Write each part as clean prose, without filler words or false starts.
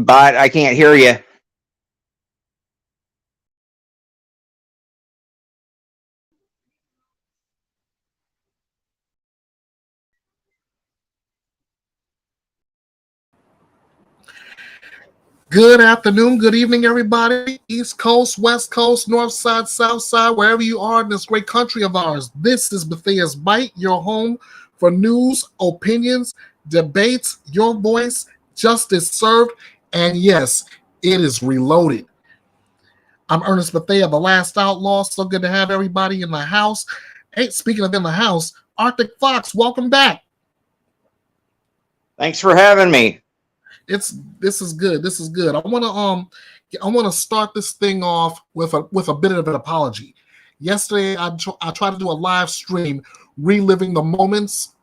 But I can't hear you. Good afternoon, good evening, everybody. East Coast, West Coast, North Side, South Side, wherever you are in this great country of ours. This is Bethea's Byte, your home for news, opinions, debates, your voice, justice served, and yes, it is reloaded. I'm Ernest Bethea, the last outlaw. So good to have everybody in the house. Hey, speaking of in the house, Arctic Fox, welcome back. Thanks for having me. This is good. This is good. I want to start this thing off with a bit of an apology. Yesterday, I tried to do a live stream reliving the moments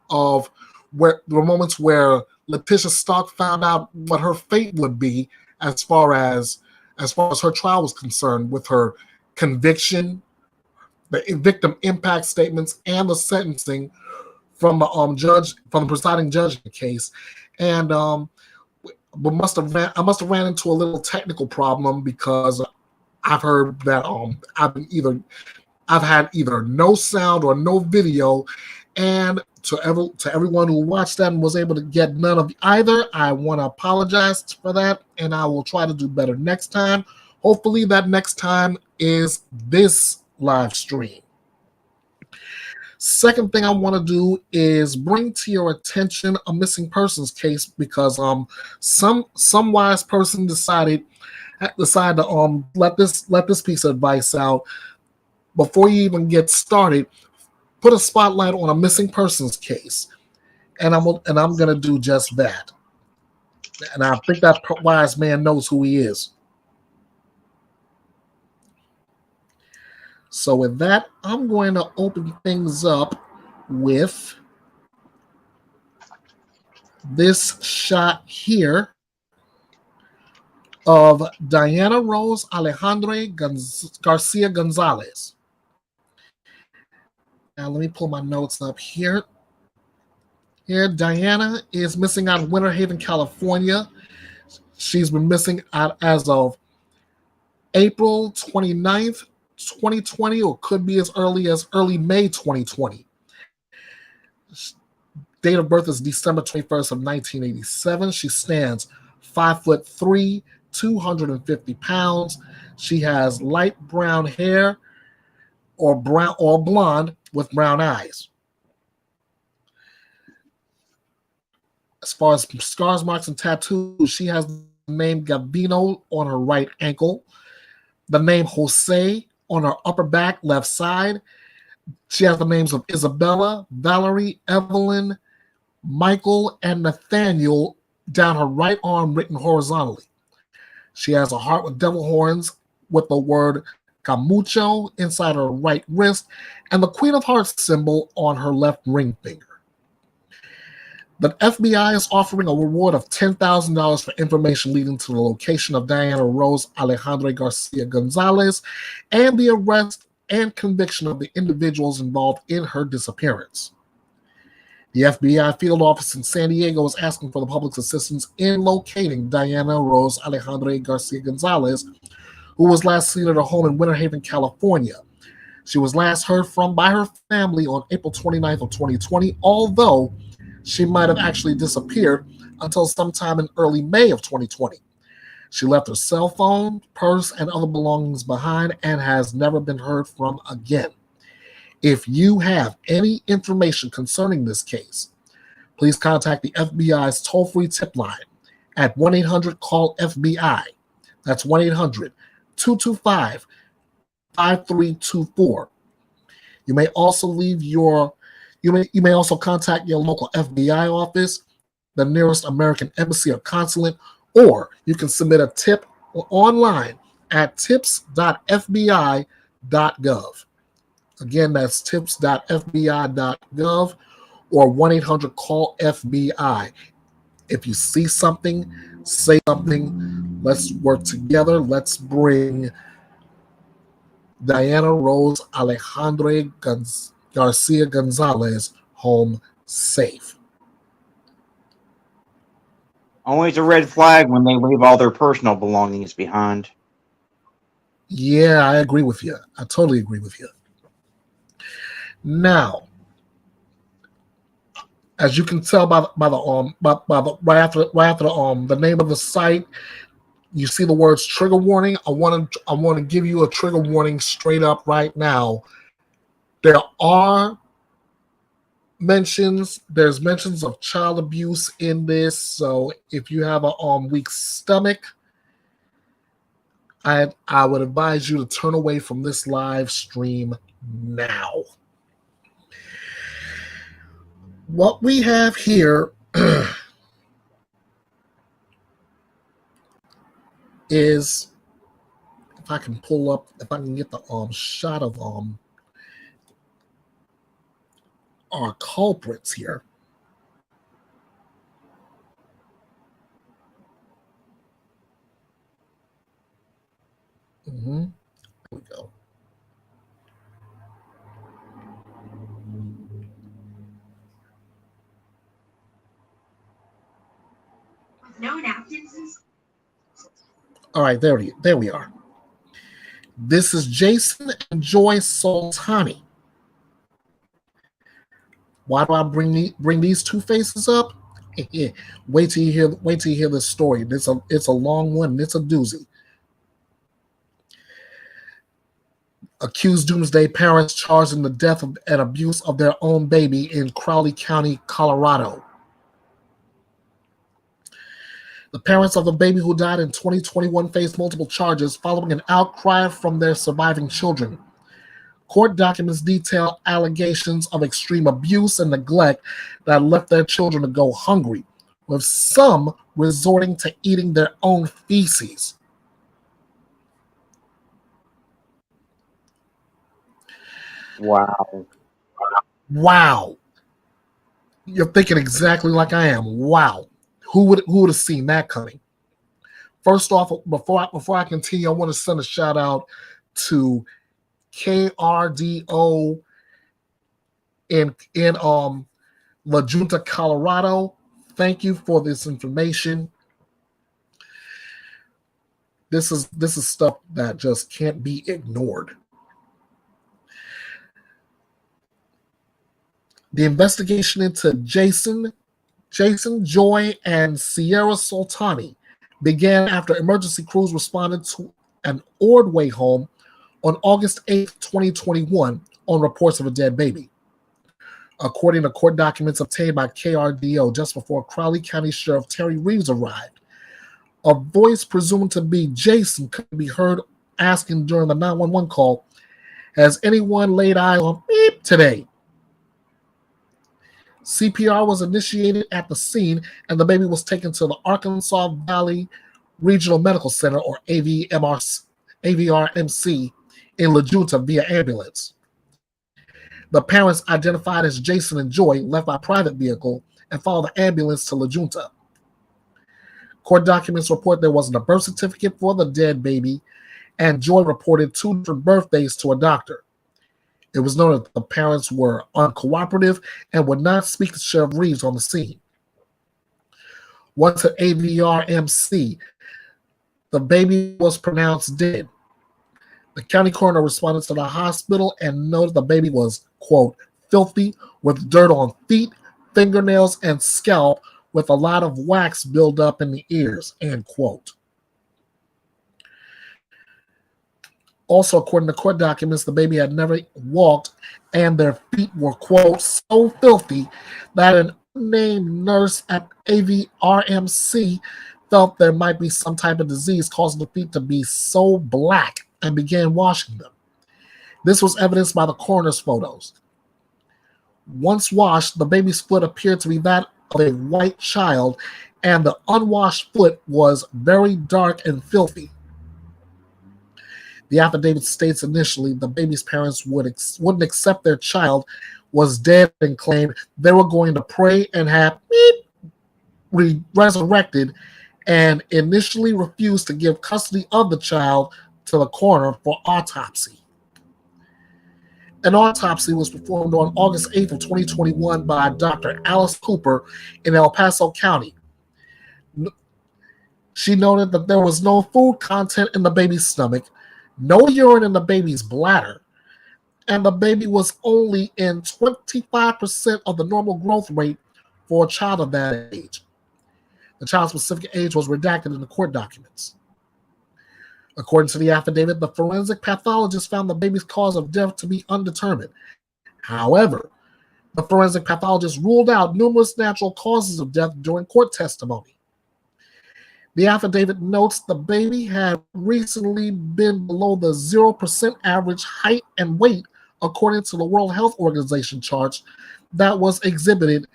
where Letitia Stark found out what her fate would be as far as her trial was concerned, with her conviction, the victim impact statements, and the sentencing from the presiding judge in the case, and I must have ran into a little technical problem because I've heard that I've had either no sound or no video, and to everyone who watched that and was able to get none of either, I want to apologize for that, and I will try to do better next time. Hopefully that next time is this live stream. Second thing I want to do is bring to your attention a missing persons case, because some wise person decided to let this piece of advice out before you even get started. Put a spotlight on a missing persons case, and I'm gonna do just that. And I think that wise man knows who he is. So with that, I'm going to open things up with this shot here of Diana Rose Alejandra Garcia Gonzalez. Now let me pull my notes up here. Here, Diana is missing out of Winter Haven, California. She's been missing out as of April 29th, 2020, or could be as early May 2020. Date of birth is December 21st of 1987. She stands 5'3", 250 pounds. She has light brown hair or blonde with brown eyes. As far as scars, marks, and tattoos, she has the name Gavino on her right ankle, the name Jose on her upper back left side. She has the names of Isabella, Valerie, Evelyn, Michael, and Nathaniel down her right arm written horizontally. She has a heart with devil horns with the word Camucho inside her right wrist and the Queen of Hearts symbol on her left ring finger. The FBI is offering a reward of $10,000 for information leading to the location of Diana Rose Alejandra Garcia Gonzalez and the arrest and conviction of the individuals involved in her disappearance. The FBI field office in San Diego is asking for the public's assistance in locating Diana Rose Alejandra Garcia Gonzalez, who was last seen at her home in Winter Haven, California. She was last heard from by her family on April 29th of 2020, although she might have actually disappeared until sometime in early May of 2020. She left her cell phone, purse, and other belongings behind and has never been heard from again. If you have any information concerning this case, please contact the FBI's toll-free tip line at 1-800-CALL-FBI. That's 1-800-225-5324. You may also you may also contact your local FBI office, the nearest American embassy or consulate, or you can submit a tip online at tips.fbi.gov. Again, that's tips.fbi.gov or 1-800-CALL-FBI. If you see something, say something. Let's work together. Let's bring Diana Rose Alejandra Garcia Gonzalez home safe. Always a red flag when they leave all their personal belongings behind. Yeah, I agree with you. I totally agree with you. Now, as you can tell by the right after the name of the site, you see the words trigger warning. I want to give you a trigger warning straight up right now. There are there's mentions of child abuse in this, so if you have a weak stomach, I would advise you to turn away from this live stream now. What we have here is, if I can get the shot of our culprits here. There we go. No napkins. All right, there we are. This is Jason and Joy Soltani. Why do I bring these two faces up? Wait till you hear this story. It's a long one. And it's a doozy. Accused Doomsday parents charged in the death and abuse of their own baby in Crowley County, Colorado. The parents of the baby who died in 2021 faced multiple charges following an outcry from their surviving children. Court documents detail allegations of extreme abuse and neglect that left their children to go hungry, with some resorting to eating their own feces. Wow. Wow. You're thinking exactly like I am. Wow. Who would have seen that coming? First off, before I continue, I want to send a shout out to KRDO in La Junta, Colorado. Thank you for this information. This is stuff that just can't be ignored. The investigation into Jason, Joy, and Sierra Soltani began after emergency crews responded to an Ordway home on August 8, 2021, on reports of a dead baby. According to court documents obtained by KRDO just before Crowley County Sheriff Terry Reeves arrived, a voice presumed to be Jason could be heard asking during the 911 call, "Has anyone laid eyes on beep today?" CPR was initiated at the scene, and the baby was taken to the Arkansas Valley Regional Medical Center, or AVRMC, in La Junta via ambulance. The parents, identified as Jason and Joy, left by private vehicle and followed the ambulance to La Junta. Court documents report there wasn't a birth certificate for the dead baby, and Joy reported 2 different birthdays to a doctor. It was known that the parents were uncooperative and would not speak to Sheriff Reeves on the scene. Once at AVRMC, the baby was pronounced dead. The county coroner responded to the hospital and noted the baby was, quote, filthy, with dirt on feet, fingernails, and scalp, with a lot of wax buildup in the ears, end quote. Also, according to court documents, the baby had never walked, and their feet were, quote, so filthy that an unnamed nurse at AVRMC felt there might be some type of disease causing the feet to be so black and began washing them. This was evidenced by the coroner's photos. Once washed, the baby's foot appeared to be that of a white child, and the unwashed foot was very dark and filthy. The affidavit states initially the baby's parents wouldn't accept their child was dead and claimed they were going to pray and have resurrected, and initially refused to give custody of the child to the coroner for autopsy. An autopsy was performed on August 8th of 2021 by Dr. Alice Cooper in El Paso County. She noted that there was no food content in the baby's stomach, no urine in the baby's bladder, and the baby was only in 25% of the normal growth rate for a child of that age. The child's specific age was redacted in the court documents. According to the affidavit, the forensic pathologist found the baby's cause of death to be undetermined. However, the forensic pathologist ruled out numerous natural causes of death during court testimony. The affidavit notes the baby had recently been below the 0% average height and weight according to the World Health Organization chart that was exhibited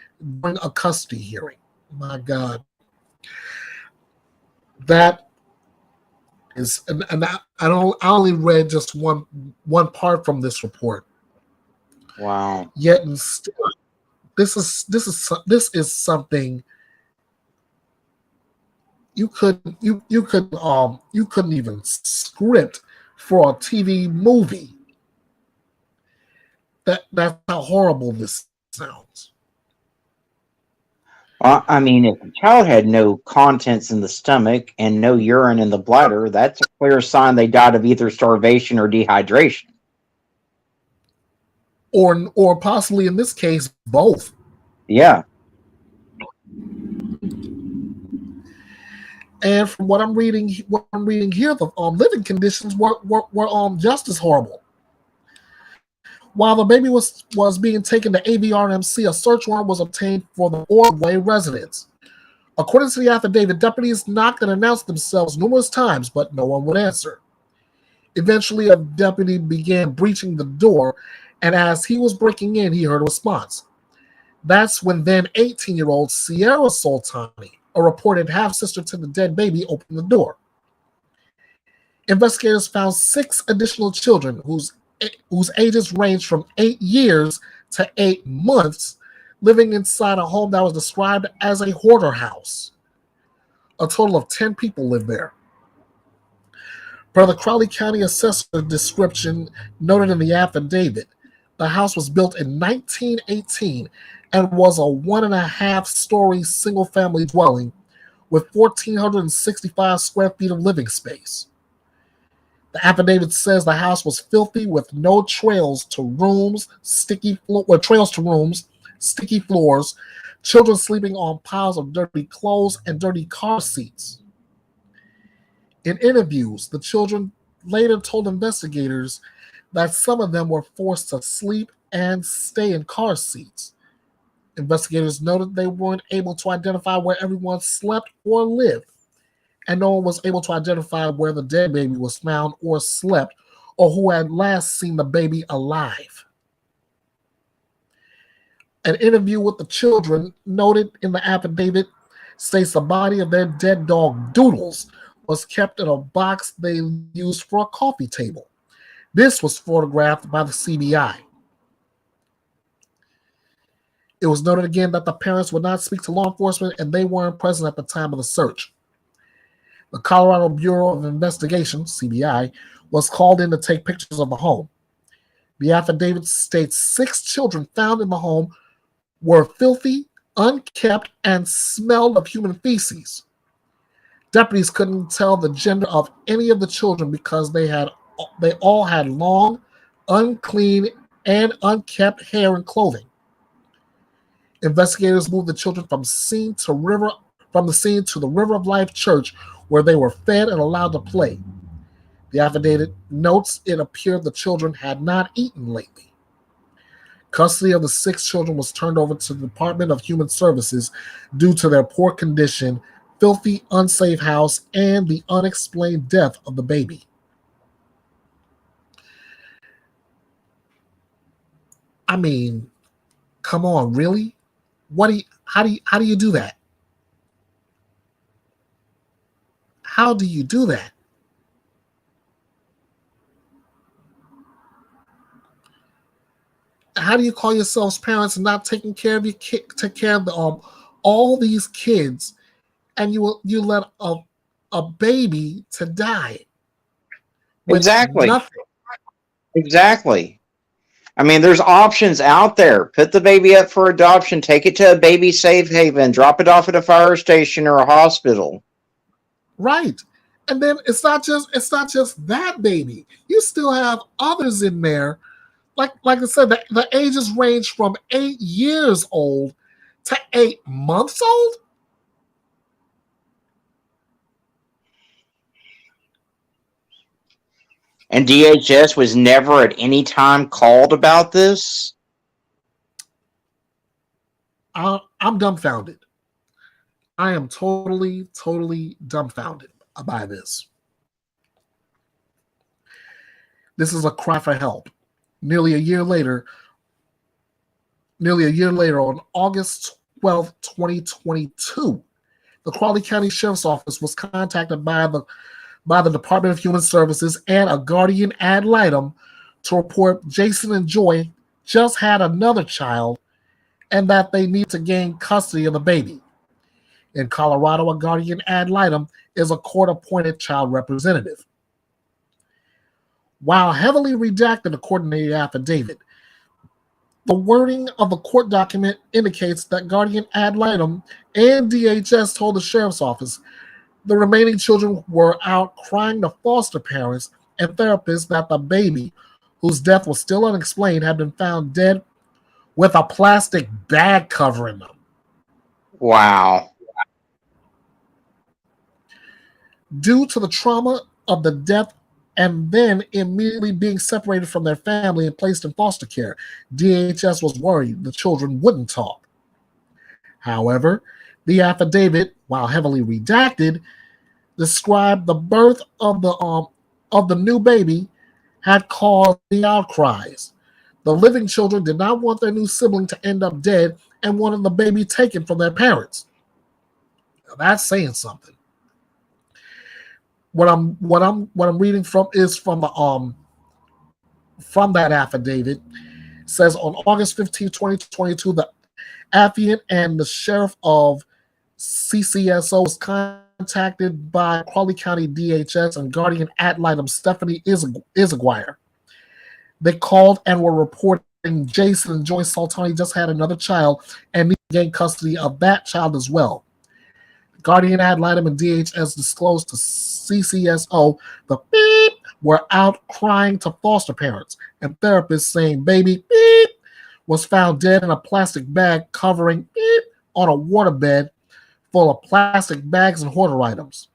during a custody hearing. My God. That is, and I only read just one part from this report. Wow. Yet this is something you couldn't even script for a TV movie. That's how horrible this sounds. Well, I mean, if the child had no contents in the stomach and no urine in the bladder, that's a clear sign they died of either starvation or dehydration. Or possibly in this case, both. Yeah. And from what I'm reading here, the living conditions were just as horrible. While the baby was being taken to AVRMC, a search warrant was obtained for the Ordway residence. According to the affidavit, deputies knocked and announced themselves numerous times, but no one would answer. Eventually, a deputy began breaching the door, and as he was breaking in, he heard a response. That's when then 18-year-old Sierra Soltani, a reported half-sister to the dead baby, opened the door. Investigators found 6 additional children whose ages ranged from 8 years to 8 months, living inside a home that was described as a hoarder house. A total of 10 people lived there. Per the Crowley County Assessor description noted in the affidavit, the house was built in 1918 and was a 1.5-story single-family dwelling with 1,465 square feet of living space. The affidavit says the house was filthy with no trails to rooms, sticky floors, children sleeping on piles of dirty clothes and dirty car seats. In interviews, the children later told investigators that some of them were forced to sleep and stay in car seats. Investigators noted they weren't able to identify where everyone slept or lived, and no one was able to identify where the dead baby was found or slept, or who had last seen the baby alive. An interview with the children noted in the affidavit states the body of their dead dog Doodles was kept in a box they used for a coffee table. This was photographed by the CBI. It was noted again that the parents would not speak to law enforcement and they weren't present at the time of the search. The Colorado Bureau of Investigation, CBI, was called in to take pictures of the home. The affidavit states 6 children found in the home were filthy, unkept, and smelled of human feces. Deputies couldn't tell the gender of any of the children because they all had long, unclean, and unkept hair and clothing. Investigators moved the children from the scene to the River of Life Church, where they were fed and allowed to play. The affidavit notes it appeared the children had not eaten lately. Custody of the 6 children was turned over to the Department of Human Services due to their poor condition, filthy, unsafe house, and the unexplained death of the baby. I mean, come on, really? How do you do that? How do you do that? How do you call yourselves parents and not taking care of your kid, take care of all these kids, and you let a baby to die? Exactly. Nothing. Exactly. I mean, there's options out there. Put the baby up for adoption. Take it to a baby safe haven. Drop it off at a fire station or a hospital. Right. And then it's not just that baby. You still have others in there. Like I said, the ages range from 8 years old to 8 months old. And DHS was never at any time called about this? I'm dumbfounded. I am totally dumbfounded by this. This is a cry for help. Nearly a year later, on August 12th, 2022, the Crawley County Sheriff's Office was contacted by the Department of Human Services and a guardian ad litem to report Jason and Joy just had another child and that they need to gain custody of the baby. In Colorado, a guardian ad litem is a court-appointed child representative. While heavily redacted according to the affidavit, the wording of the court document indicates that guardian ad litem and DHS told the sheriff's office the remaining children were out crying to foster parents and therapists that the baby, whose death was still unexplained, had been found dead with a plastic bag covering them. Wow. Due to the trauma of the death and then immediately being separated from their family and placed in foster care, DHS was worried the children wouldn't talk. However, the affidavit, while heavily redacted, described the birth of the new baby had caused the outcries. The living children did not want their new sibling to end up dead and wanted the baby taken from their parents. Now, that's saying something. What I'm reading from is from that affidavit. It says on August 15, 2022, the affiant and the sheriff of CCSO was contacted by Crawley County DHS and guardian ad litem Stephanie Izaguirre. They called and were reporting Jason and Joy Saltani just had another child and need to gain custody of that child as well. Guardian ad litem and DHS disclosed to CCSO the beep were out crying to foster parents and therapists saying baby beep was found dead in a plastic bag covering beep on a waterbed full of plastic bags and hoarder items.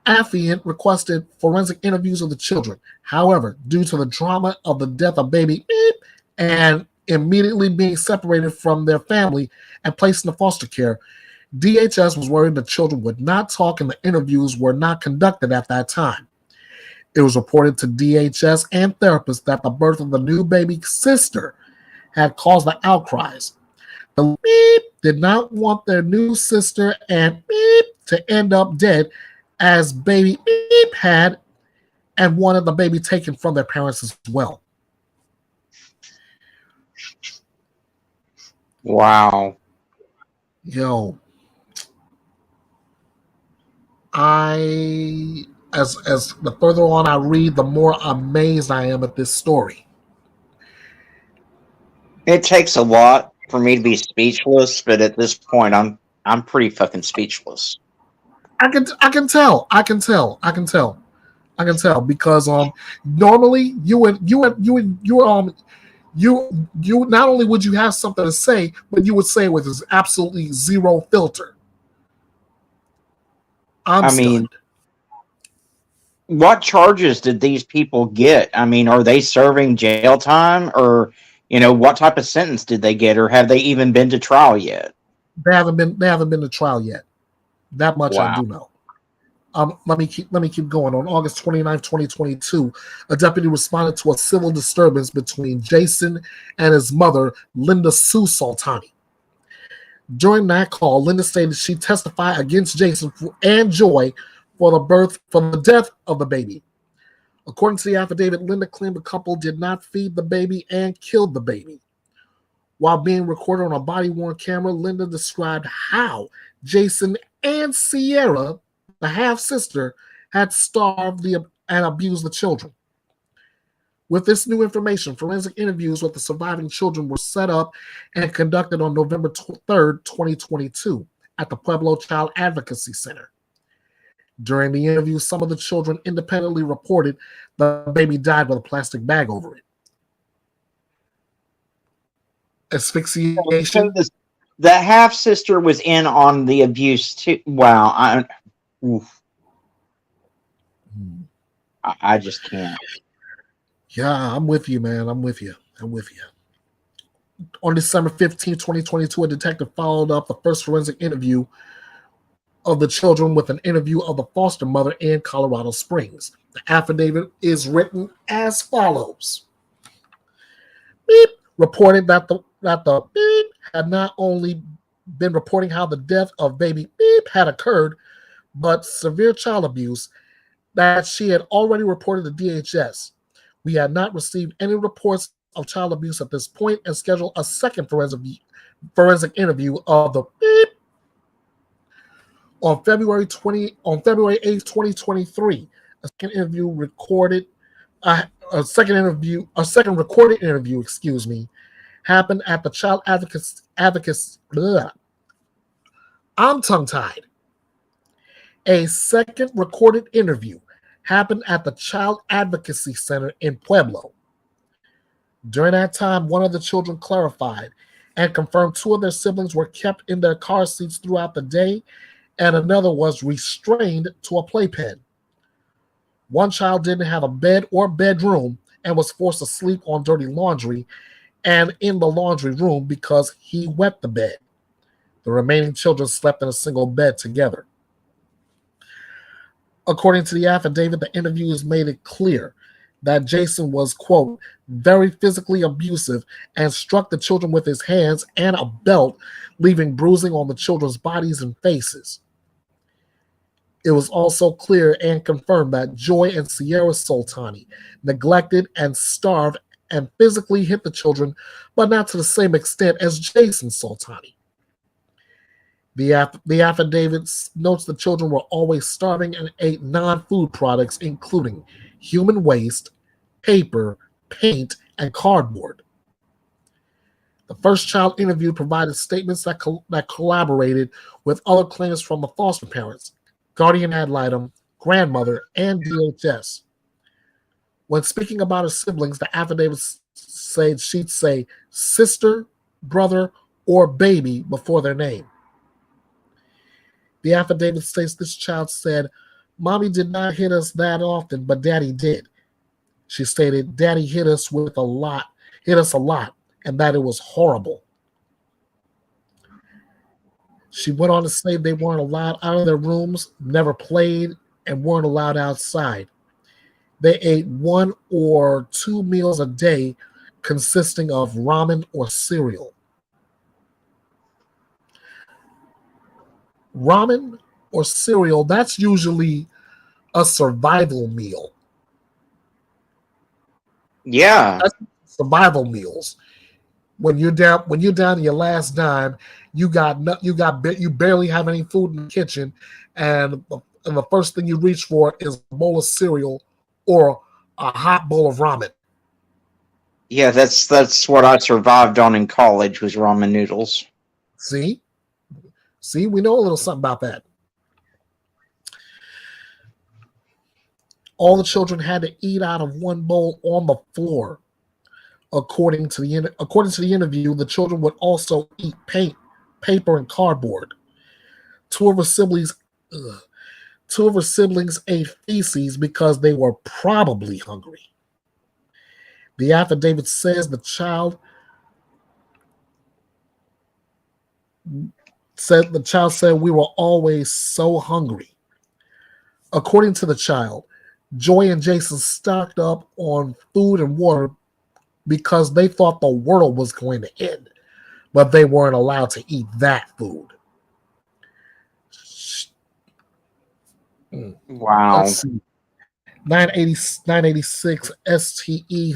Affiant requested forensic interviews of the children. However, due to the trauma of the death of baby beep and immediately being separated from their family and placed in foster care, DHS was worried the children would not talk and the interviews were not conducted at that time. It was reported to DHS and therapists that the birth of the new baby's sister had caused the outcries. The beep did not want their new sister and beep to end up dead as baby beep had and wanted the baby taken from their parents as well. Wow. Yo. As the further on I read, the more amazed I am at this story. It takes a lot for me to be speechless, but at this point I'm pretty fucking speechless. I can tell because normally you not only would you have something to say, but you would say it with absolutely zero filter. I'm stunned. What charges did these people get? I mean, are they serving jail time, or what type of sentence did they get, or have they even been to trial yet? They haven't been to trial yet. That much Wow. I do know. Let me keep going. On August 29th, 2022, a deputy responded to a civil disturbance between Jason and his mother, Linda Sue Saltani. During that call, Linda stated she testified against Jason and Joy for the death of the baby. According to the affidavit, Linda claimed the couple did not feed the baby and killed the baby. While being recorded on a body-worn camera, Linda described how Jason and Sierra, the half-sister, had starved and abused the children. With this new information, forensic interviews with the surviving children were set up and conducted on November 3rd, 2022 at the Pueblo Child Advocacy Center. During the interview, some of the children independently reported the baby died with a plastic bag over it. So Asphyxiation. the half sister was in on the abuse too. Wow, oof, I just can't. Yeah, I'm with you, man. I'm with you. On December 15, 2022, a detective followed up the first forensic interview of the children with an interview of the foster mother in Colorado Springs. The affidavit is written as follows. Beep, reported that the beep had not only been reporting how the death of baby beep had occurred, but severe child abuse that she had already reported to DHS. We had not received any reports of child abuse at this point and scheduled a second forensic interview of the beep on February 8th, 2023. A second interview recorded a second recorded interview, excuse me, happened at the Child Advocacy. I'm tongue tied. A second recorded interview happened at the Child Advocacy Center in Pueblo. During that time, one of the children clarified and confirmed two of their siblings were kept in their car seats throughout the day, and another was restrained to a playpen. One child didn't have a bed or bedroom and was forced to sleep on dirty laundry and in the laundry room because he wet the bed. The remaining children slept in a single bed together. According to the affidavit, the interviewers made it clear that Jason was, quote, very physically abusive and struck the children with his hands and a belt, leaving bruising on the children's bodies and faces. It was also clear and confirmed that Joy and Sierra Soltani neglected and starved and physically hit the children, but not to the same extent as Jason Soltani. The affidavit notes the children were always starving and ate non-food products, including human waste, paper, paint, and cardboard. The first child interviewed provided statements that collaborated with other claims from the foster parents, guardian ad litem, grandmother, and DHS. When speaking about her siblings, the affidavit said she'd say sister, brother, or baby before their name. The affidavit states this child said, "Mommy did not hit us that often, but Daddy did." She stated, "Daddy hit us a lot, and that it was horrible." She went on to say they weren't allowed out of their rooms, never played, and weren't allowed outside. They ate 1 or 2 meals a day consisting of ramen or cereal. Ramen or cereal, that's usually a survival meal. Yeah. That's survival meals. When you're down to your last dime, you barely have any food in the kitchen, and the first thing you reach for is a bowl of cereal or a hot bowl of ramen. Yeah, that's what I survived on in college was ramen noodles. See, we know a little something about that. All the children had to eat out of one bowl on the floor. According to the interview, the children would also eat paint, paper, and cardboard. Two of her siblings ate feces because they were probably hungry. The affidavit says the child said we were always so hungry. According to the child, Joy and Jason stocked up on food and water because they thought the world was going to end, but they weren't allowed to eat that food. Wow. Let's see. 986 STE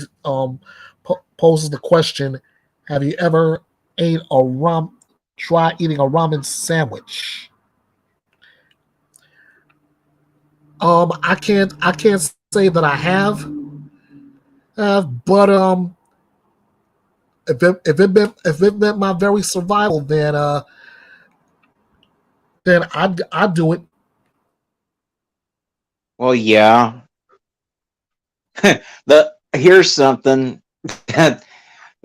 poses the question: have you ever tried eating a ramen sandwich? I can't say that I have, but if it meant my very survival, then I'd do it. Well, yeah. Here's something.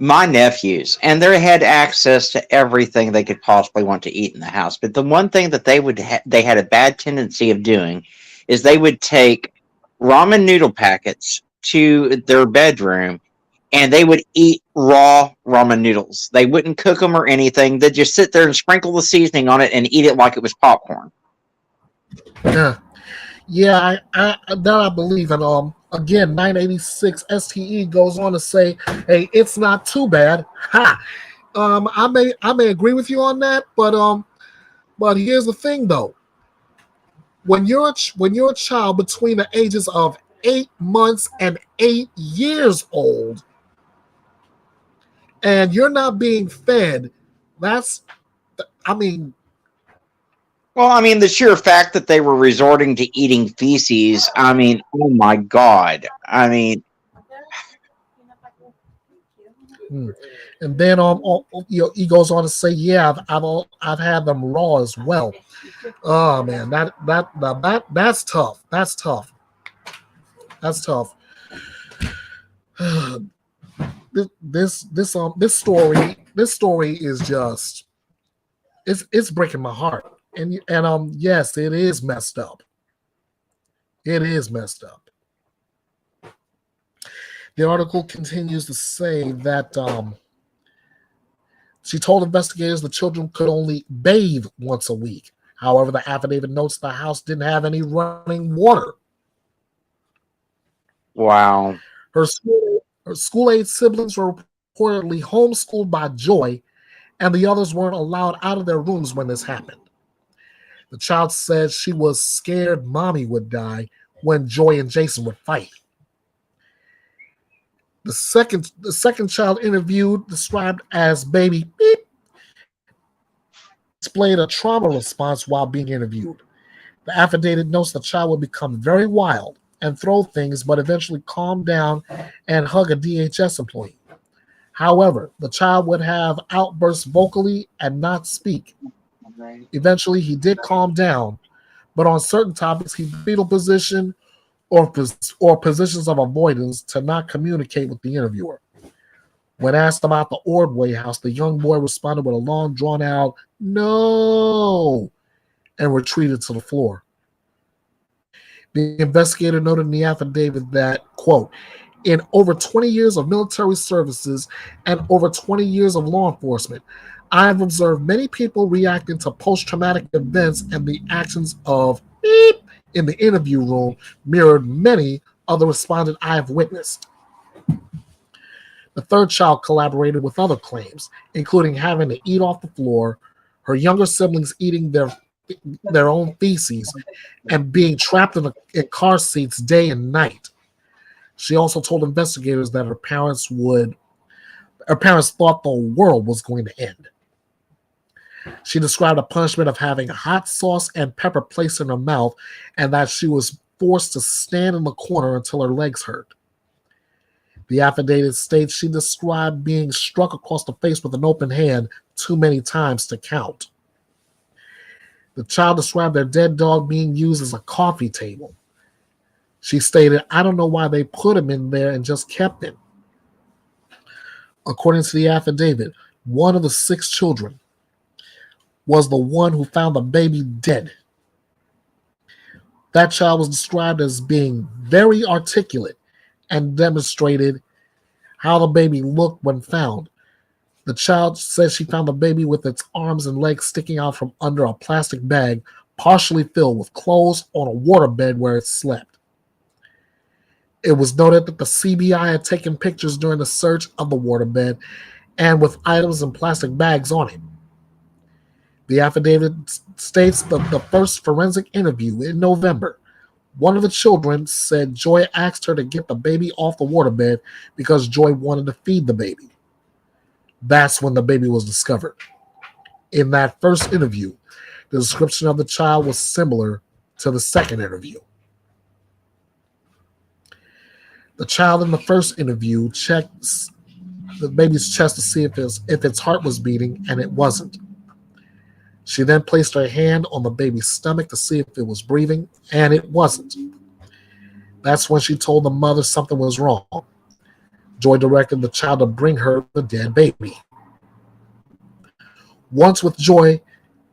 My nephews, and they had access to everything they could possibly want to eat in the house. But the one thing that they had a bad tendency of doing is they would take ramen noodle packets to their bedroom and they would eat raw ramen noodles. They wouldn't cook them or anything. They'd just sit there and sprinkle the seasoning on it and eat it like it was popcorn. Yeah, yeah, that I believe. And again, 986 STE goes on to say, "Hey, it's not too bad." Ha. I may agree with you on that, but here's the thing though: when you're a child between the ages of 8 months and 8 years old, and you're not being fed, that's, I mean, Well, I mean, the sheer fact that they were resorting to eating feces, I mean, oh my God. I mean, hmm. And then he goes on to say, "Yeah, I've had them raw as well." Oh man, that's tough. That's tough. That's tough. This story is just, it's breaking my heart. And yes, it is messed up. It is messed up. The article continues to say that she told investigators the children could only bathe once a week. However, the affidavit notes the house didn't have any running water. wow. Her school-age siblings were reportedly homeschooled by Joy, and the others weren't allowed out of their rooms when this happened. The child said she was scared mommy would die when Joy and Jason would fight. The second child interviewed, described as baby beep, displayed a trauma response while being interviewed. The affidavit notes the child would become very wild and throw things, but eventually calm down and hug a DHS employee. However, the child would have outbursts vocally and not speak. Eventually, he did calm down, but on certain topics, he fetal position or positions of avoidance to not communicate with the interviewer. When asked about the Ordway house, the young boy responded with a long, drawn-out "no" and retreated to the floor. The investigator noted in the affidavit that, quote, "In over 20 years of military services and over 20 years of law enforcement, I've observed many people reacting to post-traumatic events, and the actions of beep in the interview room mirrored many of the respondents I have witnessed." The third child collaborated with other claims, including having to eat off the floor, her younger siblings eating their own feces, and being trapped in car seats day and night. She also told investigators that her parents thought the world was going to end. She described a punishment of having hot sauce and pepper placed in her mouth, and that she was forced to stand in the corner until her legs hurt. The affidavit states she described being struck across the face with an open hand too many times to count. The child described their dead dog being used as a coffee table. She stated, "I don't know why they put him in there and just kept him." According to the affidavit, one of the 6 children was the one who found the baby dead. That child was described as being very articulate and demonstrated how the baby looked when found. The child said she found the baby with its arms and legs sticking out from under a plastic bag, partially filled with clothes, on a waterbed where it slept. It was noted that the CBI had taken pictures during the search of the waterbed and with items in plastic bags on it. The affidavit states that the first forensic interview in November, one of the children said Joy asked her to get the baby off the waterbed because Joy wanted to feed the baby. That's when the baby was discovered. In that first interview, the description of the child was similar to the second interview. The child in the first interview checked the baby's chest to see if its heart was beating, and it wasn't. She then placed her hand on the baby's stomach to see if it was breathing, and it wasn't. That's when she told the mother something was wrong. Joy directed the child to bring her the dead baby. Once with Joy,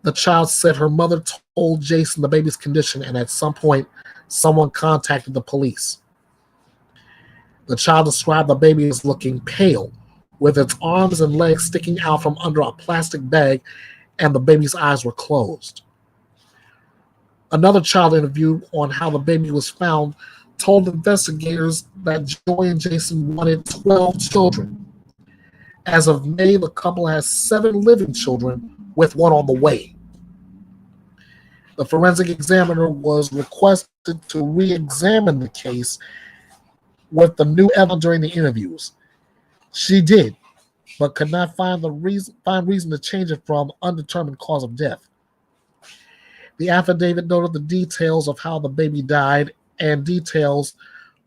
the child said her mother told Jason the baby's condition, and at some point, someone contacted the police. The child described the baby as looking pale, with its arms and legs sticking out from under a plastic bag, and the baby's eyes were closed. Another child interviewed on how the baby was found told investigators that Joy and Jason wanted 12 children. As of May, the couple has 7 living children, with 1 on the way. The forensic examiner was requested to re-examine the case with the new evidence during the interviews. She did, but could not find reason to change it from undetermined cause of death. The affidavit noted the details of how the baby died and details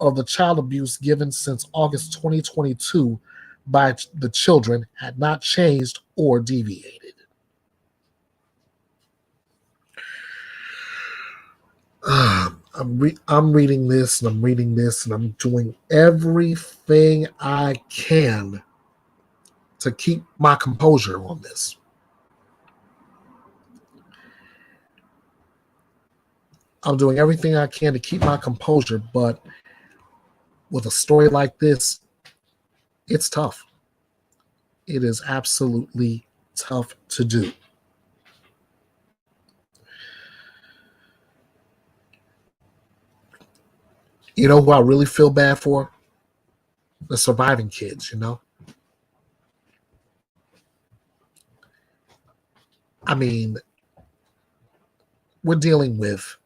of the child abuse given since August 2022 by the children had not changed or deviated. I'm reading this and I'm reading this and I'm doing everything I can to keep my composure on this. I'm doing everything I can to keep my composure, but with a story like this, it's tough. It is absolutely tough to do. You know who I really feel bad for? The surviving kids, you know? I mean, we're dealing with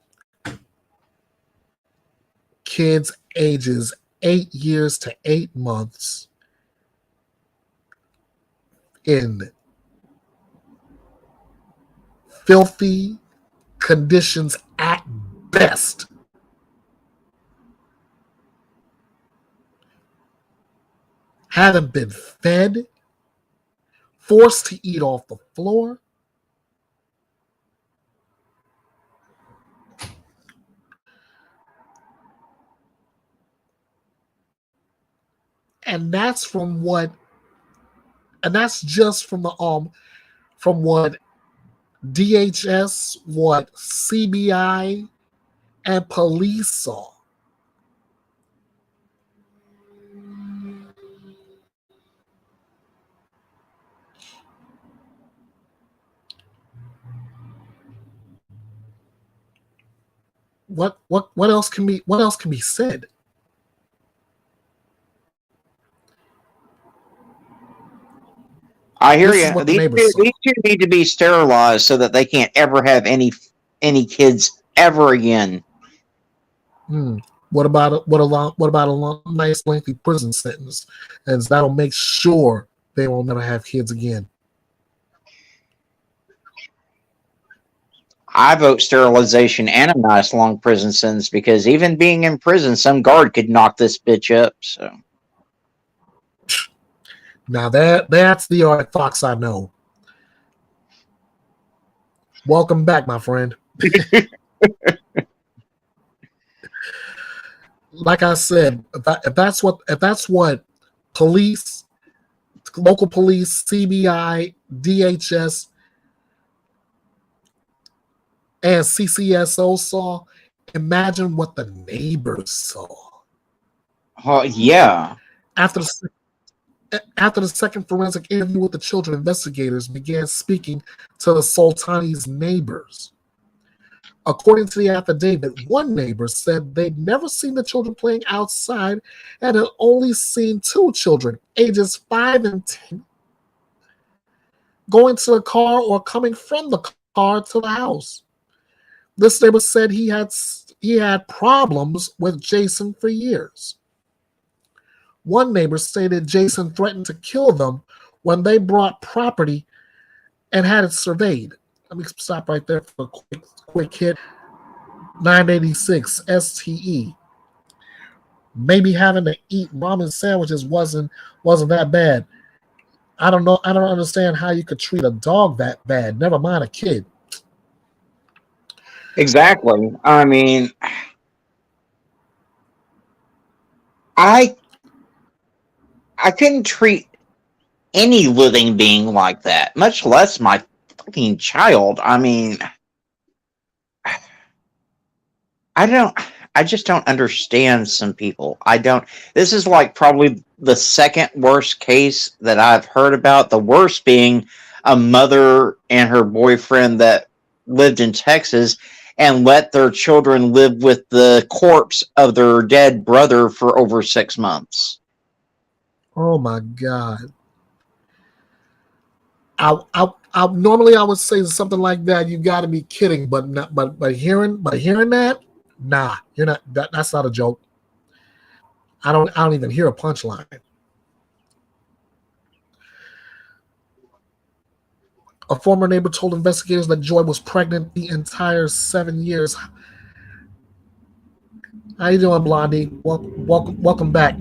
kids ages 8 years to 8 months in filthy conditions at best. Haven't been fed, forced to eat off the floor. And that's just from what DHS, what CBI and police saw. What else can be said? I hear you. These two need to be sterilized so that they can't ever have any kids ever again. What about a nice lengthy prison sentence, and that'll make sure they will never have kids again. I vote sterilization and a nice long prison sentence, because even being in prison, some guard could knock this bitch up. So now that's the Art Fox I know. Welcome back, my friend. Like I said, if that's what police, local police, CBI, DHS, and CCSO saw, imagine what the neighbors saw. Yeah. After the second forensic interview with the children, investigators began speaking to the Soltani's neighbors. According to the affidavit, one neighbor said they'd never seen the children playing outside and had only seen 2 children, ages 5 and 10, going to the car or coming from the car to the house. This neighbor said he had problems with Jason for years. One neighbor stated Jason threatened to kill them when they brought property and had it surveyed. Let me stop right there for a quick hit. 986 STE. Maybe having to eat ramen sandwiches wasn't that bad. I don't know. I don't understand how you could treat a dog that bad. Never mind a kid. Exactly. I mean, I couldn't treat any living being like that, much less my fucking child. I mean, I just don't understand some people. I don't. This is like probably the second worst case that I've heard about. The worst being a mother and her boyfriend that lived in Texas and let their children live with the corpse of their dead brother for over 6 months. Oh my God. I normally I would say something like that. You got to be kidding, but not, but hearing that, nah, you're not. That's not a joke. I don't even hear a punchline. A former neighbor told investigators that Joy was pregnant the entire 7 years. How you doing, Blondie? Welcome back.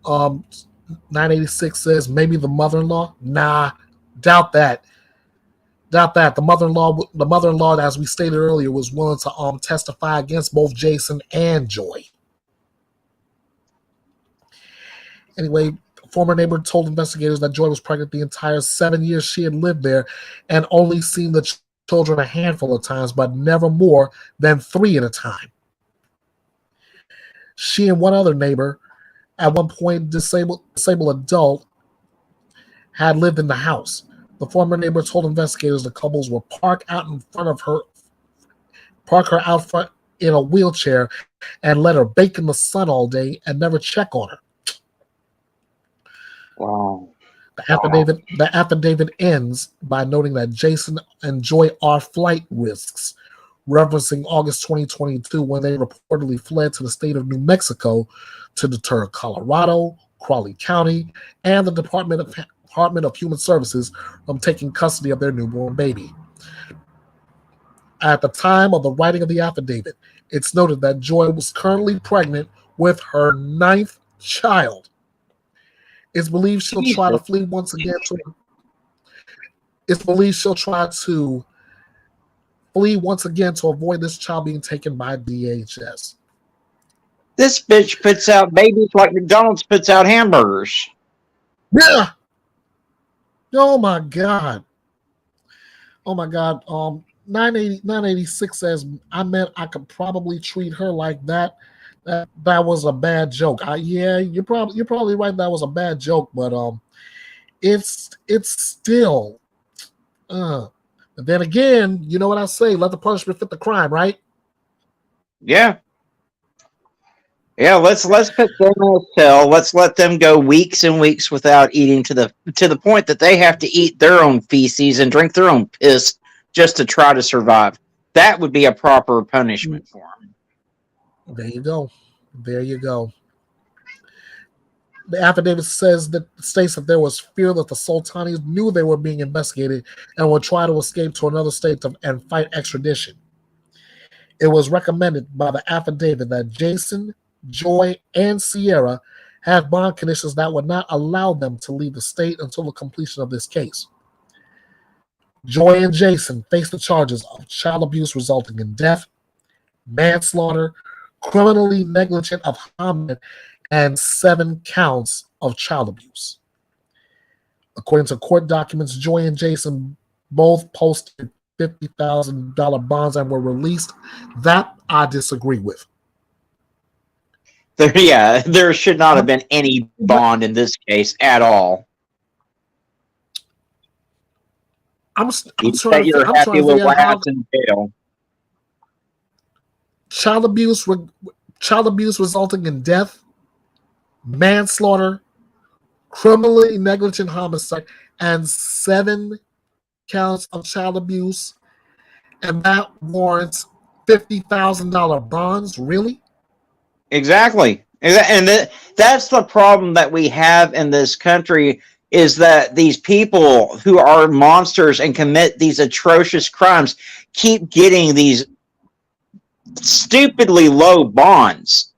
Um, 986 says maybe the mother-in-law. Nah, doubt that. The mother-in-law, as we stated earlier, was willing to testify against both Jason and Joy. Anyway, former neighbor told investigators that Joy was pregnant the entire 7 years she had lived there and only seen the children a handful of times, but never more than 3 at a time. She and one other neighbor, at one point disabled adult, had lived in the house. The former neighbor told investigators the couples would park her out front in a wheelchair and let her bake in the sun all day and never check on her. Wow. The affidavit ends by noting that Jason and Joy are flight risks, referencing August 2022 when they reportedly fled to the state of New Mexico to deter Colorado, Crawley County, and the Department of Human Services from taking custody of their newborn baby. At the time of the writing of the affidavit, it's noted that Joy was currently pregnant with her 9th child. It's believed she'll try to flee once again. It's believed she'll try to flee once again to avoid this child being taken by DHS. This bitch puts out babies like McDonald's puts out hamburgers. Yeah. Oh my God. 986 says I meant I could probably treat her like that. That was a bad joke. Yeah, you're probably right. That was a bad joke, but it's still. But then again, you know what I say? Let the punishment fit the crime, right? Yeah. Yeah, let's put them in a cell. Let's let them go weeks and weeks without eating to the point that they have to eat their own feces and drink their own piss just to try to survive. That would be a proper punishment for them. There you go. The affidavit states that there was fear that the Sultanis knew they were being investigated and would try to escape to another state and fight extradition. It was recommended by the affidavit that Jason, Joy, and Sierra have bond conditions that would not allow them to leave the state until the completion of this case. Joy and Jason face the charges of child abuse resulting in death, manslaughter, criminally negligent of homicide, and 7 counts of child abuse. According to court documents, Joy and Jason both posted $50,000 bonds and were released. That I disagree with. There should not have been any bond in this case at all. I'm trying to figure out how in jail. Child abuse resulting in death, manslaughter, criminally negligent homicide, and 7 counts of child abuse, and that warrants $50,000 bonds. Really? Exactly. And that's the problem that we have in this country, is that these people who are monsters and commit these atrocious crimes keep getting these stupidly low bonds.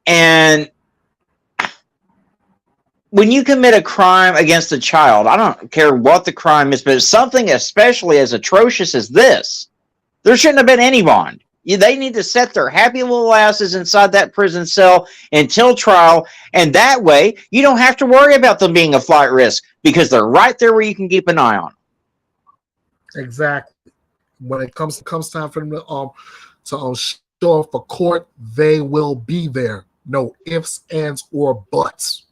And when you commit a crime against a child, I don't care what the crime is, but it's something especially as atrocious as this, there shouldn't have been any bond. They need to set their happy little asses inside that prison cell until trial, and that way you don't have to worry about them being a flight risk because they're right there where you can keep an eye on. Exactly. When it comes time for them to show up for court, they will be there. No ifs, ands, or buts.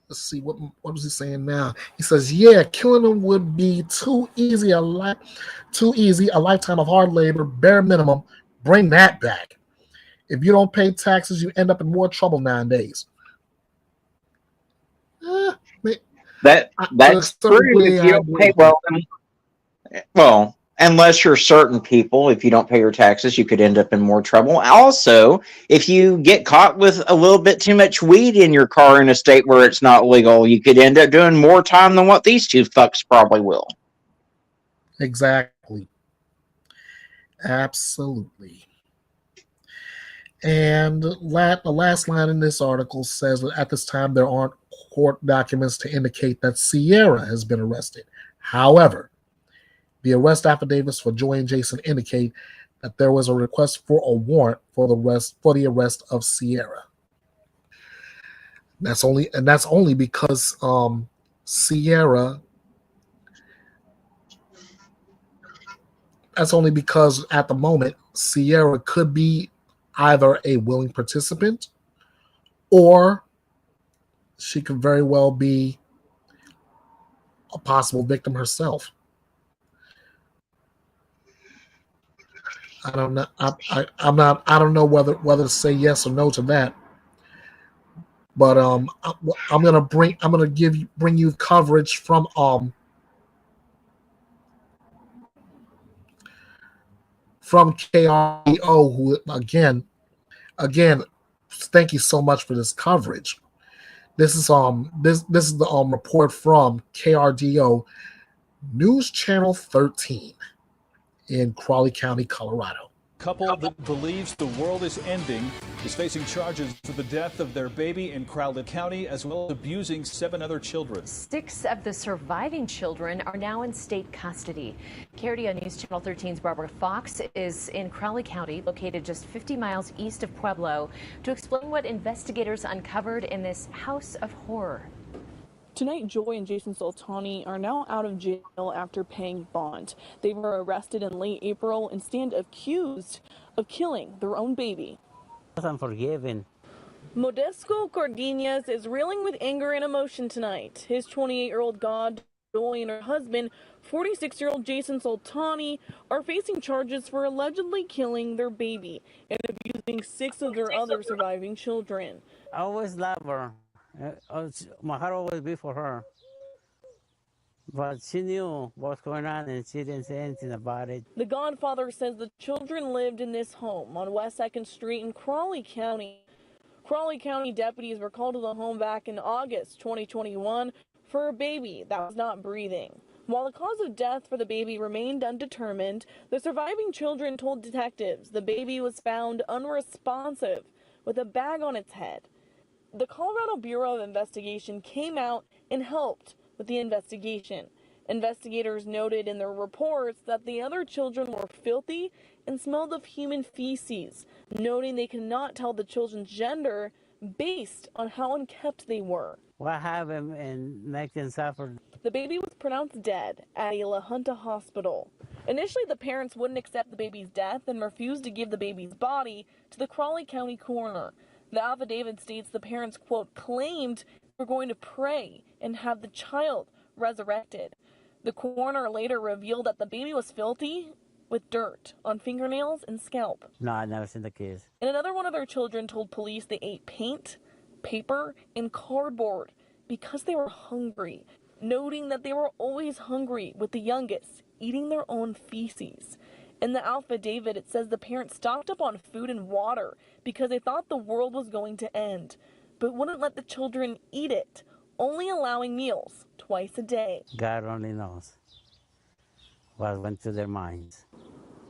Let's see, what was he saying now? He says, "Yeah, killing them would be too easy. A lifetime of hard labor, bare minimum. Bring that back. If you don't pay taxes, you end up in more trouble nowadays." That's true. If you don't pay well, unless you're certain people, if you don't pay your taxes, you could end up in more trouble. Also, if you get caught with a little bit too much weed in your car in a state where it's not legal, you could end up doing more time than what these two fucks probably will. Exactly. Absolutely. And the last line in this article says that at this time there aren't court documents to indicate that Sierra has been arrested. However, the arrest affidavits for Joy and Jason indicate that there was a request for a warrant for the arrest of Sierra. That's only because Sierra. That's only because at the moment Sierra could be either a willing participant or she could very well be a possible victim herself. I don't know. I don't know whether to say yes or no to that. But I'm gonna bring you coverage from KRDO, who again, thank you so much for this coverage. This is the report from KRDO News Channel 13 in Crawley County, Colorado. Couple that believes the world is ending is facing charges for the death of their baby in Crawley County, as well as abusing 7 other children. 6 of the surviving children are now in state custody. KRDO News Channel 13's Barbara Fox is in Crawley County, located just 50 miles east of Pueblo, to explain what investigators uncovered in this house of horror. Tonight, Joy and Jason Soltani are now out of jail after paying bond. They were arrested in late April and stand accused of killing their own baby. Unforgiven. Modesto Cardenas is reeling with anger and emotion tonight. His 28-year-old god, Joy, and her husband, 46-year-old Jason Soltani, are facing charges for allegedly killing their baby and abusing 6 of their other surviving children. I always love her. My heart always beat for her. But she knew what's going on and she didn't say anything about it. The godfather says the children lived in this home on West 2nd Street in Crawley County. Crawley County deputies were called to the home back in August 2021 for a baby that was not breathing. While the cause of death for the baby remained undetermined, the surviving children told detectives the baby was found unresponsive with a bag on its head. The Colorado Bureau of Investigation came out and helped with the investigation. Investigators noted in their reports that the other children were filthy and smelled of human feces, noting they could not tell the children's gender based on how unkept they were. What happened and make them suffer? The baby was pronounced dead at a La Junta hospital. Initially, the parents wouldn't accept the baby's death and refused to give the baby's body to the Crawley County coroner. The affidavit states the parents, quote, claimed they were going to pray and have the child resurrected. The coroner later revealed that the baby was filthy with dirt on fingernails and scalp. No, I never seen the kids. And another one of their children told police they ate paint, paper, and cardboard because they were hungry, noting that they were always hungry, with the youngest eating their own feces. In the affidavit, it says the parents stocked up on food and water because they thought the world was going to end, but wouldn't let the children eat it, only allowing meals twice a day. God only knows what went through their minds.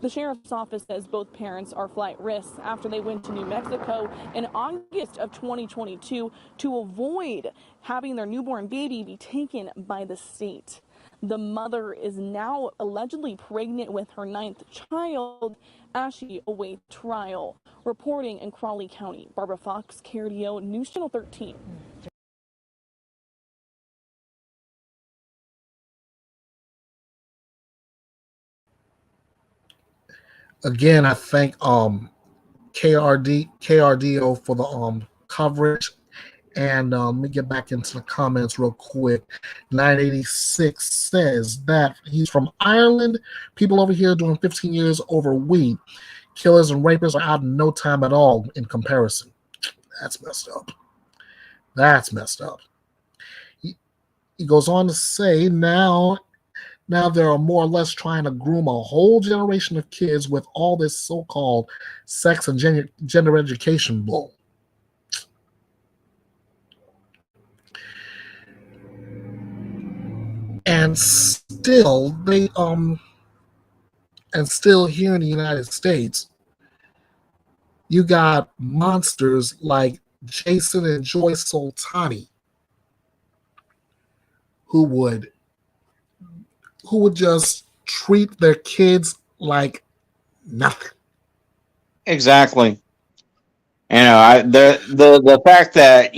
The sheriff's office says both parents are flight risks after they went to New Mexico in August of 2022 to avoid having their newborn baby be taken by the state. The mother is now allegedly pregnant with her 9th child as she awaits trial. Reporting in Crawley County, Barbara Fox, KRDO News Channel 13. Again, I thank KRDO for the coverage. And let me get back into the comments real quick. 986 says that he's from Ireland. People over here doing 15 years over weed. Killers and rapists are out in no time at all in comparison. That's messed up. That's messed up. He goes on to say now they're more or less trying to groom a whole generation of kids with all this so-called sex and gender education bull. And still here in the United States, you got monsters like Jason and Joy Soltani who would just treat their kids like nothing. Exactly. The fact that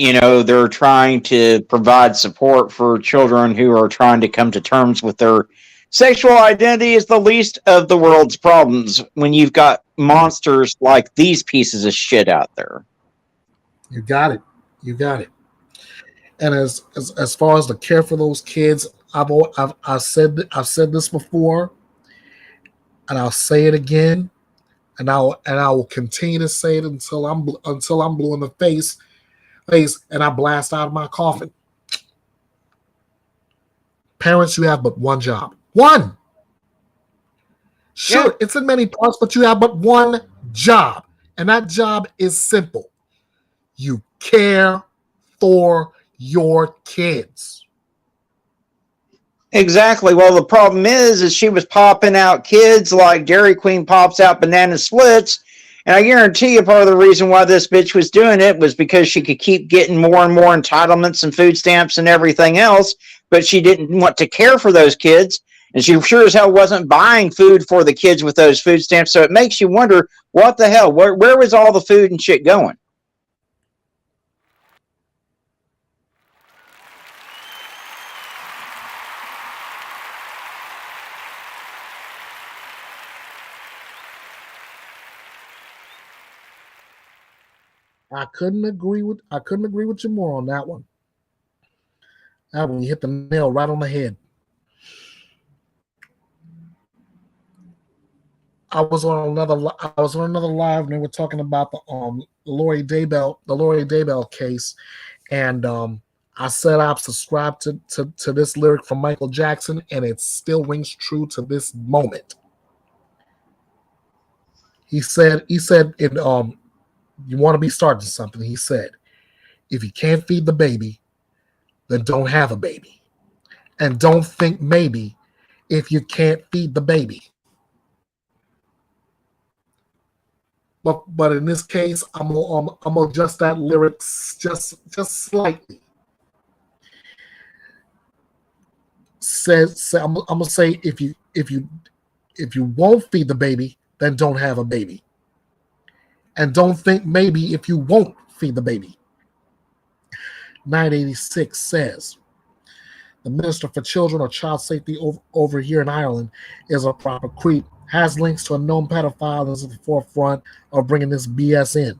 they're trying to provide support for children who are trying to come to terms with their sexual identity is the least of the world's problems when you've got monsters like these pieces of shit out there. You got it. And as far as the care for those kids, I've said this before, and I'll say it again. And I will continue to say it until I'm blue in the face, and I blast out of my coffin. Parents, you have but one job. One. Sure, It's in many parts, but you have but one job, and that job is simple. You care for your kids. Exactly. Well, the problem is she was popping out kids like Dairy Queen pops out banana splits. And I guarantee you part of the reason why this bitch was doing it was because she could keep getting more and more entitlements and food stamps and everything else, but she didn't want to care for those kids. And she sure as hell wasn't buying food for the kids with those food stamps. So it makes you wonder, what the hell? Where was all the food and shit going? I couldn't agree with you more on that one. That one, you hit the nail right on the head. I was on another live, and they were talking about the Lori Daybell case, and I said I've subscribed to this lyric from Michael Jackson, and it still rings true to this moment. He said in you want to be starting something. He said, if you can't feed the baby, then don't have a baby. And don't think maybe if you can't feed the baby. But in this case, I'm gonna adjust that lyrics just slightly. I'm gonna say if you won't feed the baby, then don't have a baby. And don't think maybe if you won't feed the baby. 986 says, the Minister for Children or Child Safety over here in Ireland is a proper creep, has links to a known pedophile and is at the forefront of bringing this BS in.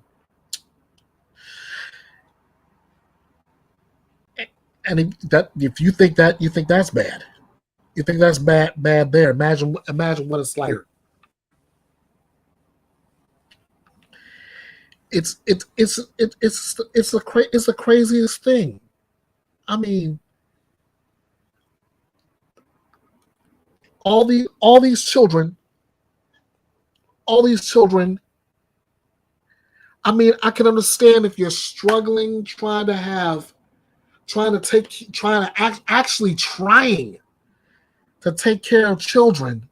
And if you think that's bad. You think that's bad there. Imagine what it's like. It's the craziest thing. I mean, all these children. I mean, I can understand if you're struggling, trying to take care of children,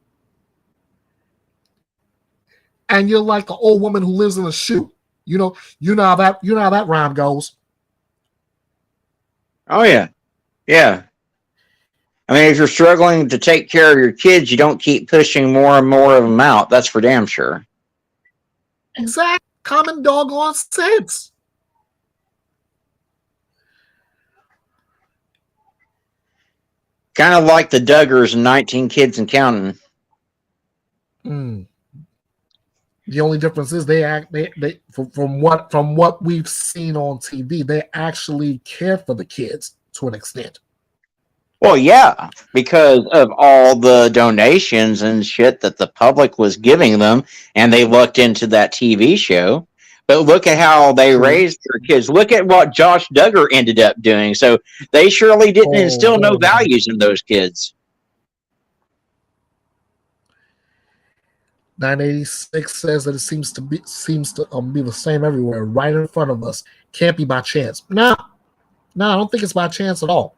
and you're like an old woman who lives in a shoe. You know how that rhyme goes. Oh yeah. mean, if you're struggling to take care of your kids, you don't keep pushing more and more of them out. That's for damn sure. Exact common doggone sense. Kind of like the Duggars and 19 Kids and Counting. Mm. The only difference is they from what we've seen on TV, they actually care for the kids to an extent. Well, yeah, because of all the donations and shit that the public was giving them, and they looked into that TV show. But look at how they raised their kids. Look at what Josh Duggar ended up doing. So they surely didn't instill no values in those kids. 986 says that it seems to be the same everywhere, right in front of us. Can't be by chance. No, I don't think it's by chance at all.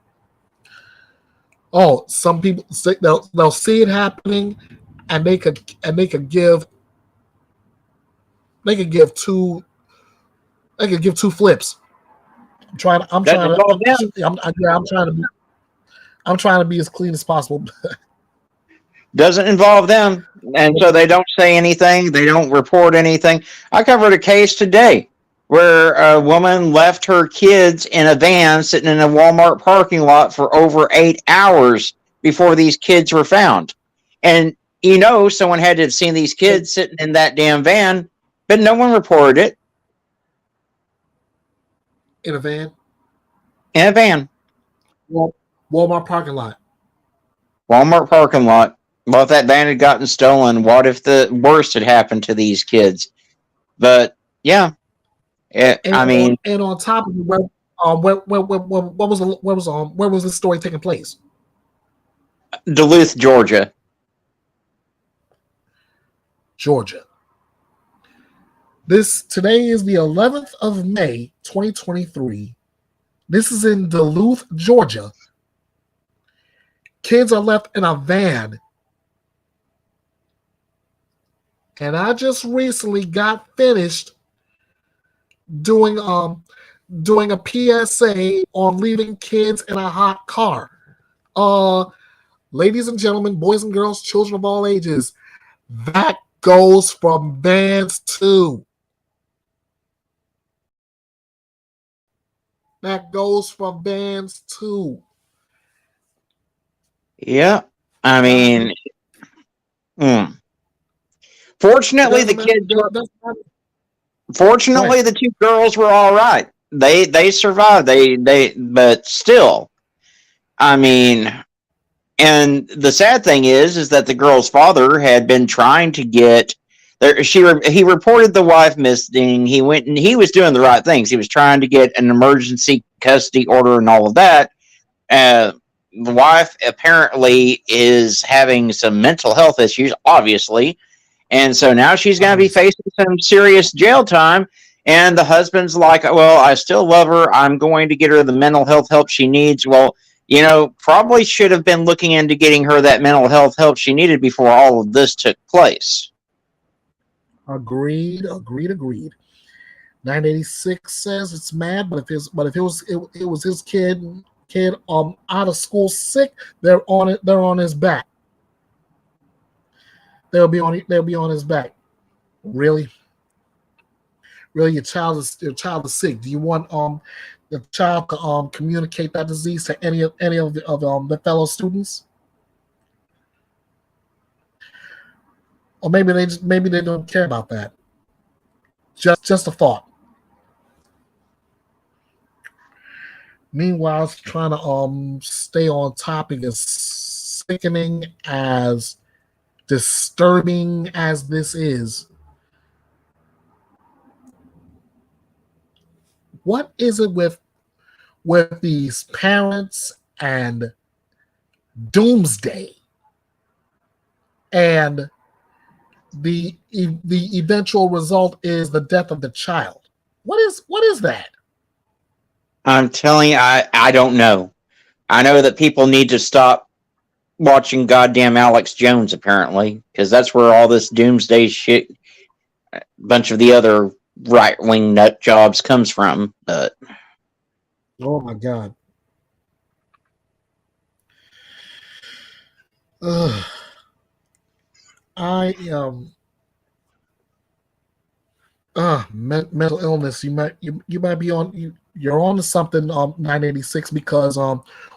Oh, some people say they'll see it happening, and they could give two flips. I'm trying to be as clean as possible. Doesn't involve them, and so they don't say anything. They don't report anything. I covered a case today where a woman left her kids in a van sitting in a Walmart parking lot for over 8 hours before these kids were found. And someone had to have seen these kids sitting in that damn van, but no one reported it. In a van? In a van. Walmart parking lot. Walmart parking lot. Well, if that van had gotten stolen, what if the worst had happened to these kids? But yeah, and on top of it, where was this story taking place? Duluth, Georgia. Today is the 11th of May, 2023. This is in Duluth, Georgia. Kids are left in a van. And I just recently got finished doing a PSA on leaving kids in a hot car. Ladies and gentlemen, boys and girls, children of all ages, that goes from vans too. That goes from vans too. Yeah, I mean, fortunately, the two girls were all right. They survived. But still, I mean, and the sad thing is that the girl's father had been trying to get there. He reported the wife missing. He went and he was doing the right things. He was trying to get an emergency custody order and all of that. The wife apparently is having some mental health issues, obviously. And so now she's going to be facing some serious jail time. And the husband's like, well, I still love her. I'm going to get her the mental health help she needs. Well, probably should have been looking into getting her that mental health help she needed before all of this took place. Agreed. 986 says it's mad, but if it was his kid out of school sick, they're on his back. They'll be on his back. Really, your child is sick. Do you want the child to communicate that disease to any of the fellow students? Or maybe they don't care about that. Just a thought. Meanwhile, trying to stay on topic, as sickening, as disturbing as this is, what is it with these parents and Doomsday and the eventual result is the death of the child? What is that? I'm telling you, I don't know. I know that people need to stop watching goddamn Alex Jones, apparently, because that's where all this Doomsday shit, a bunch of the other right-wing nut jobs comes from. Oh my God. Ugh. I mental illness. You might be on you're on to something. 986 because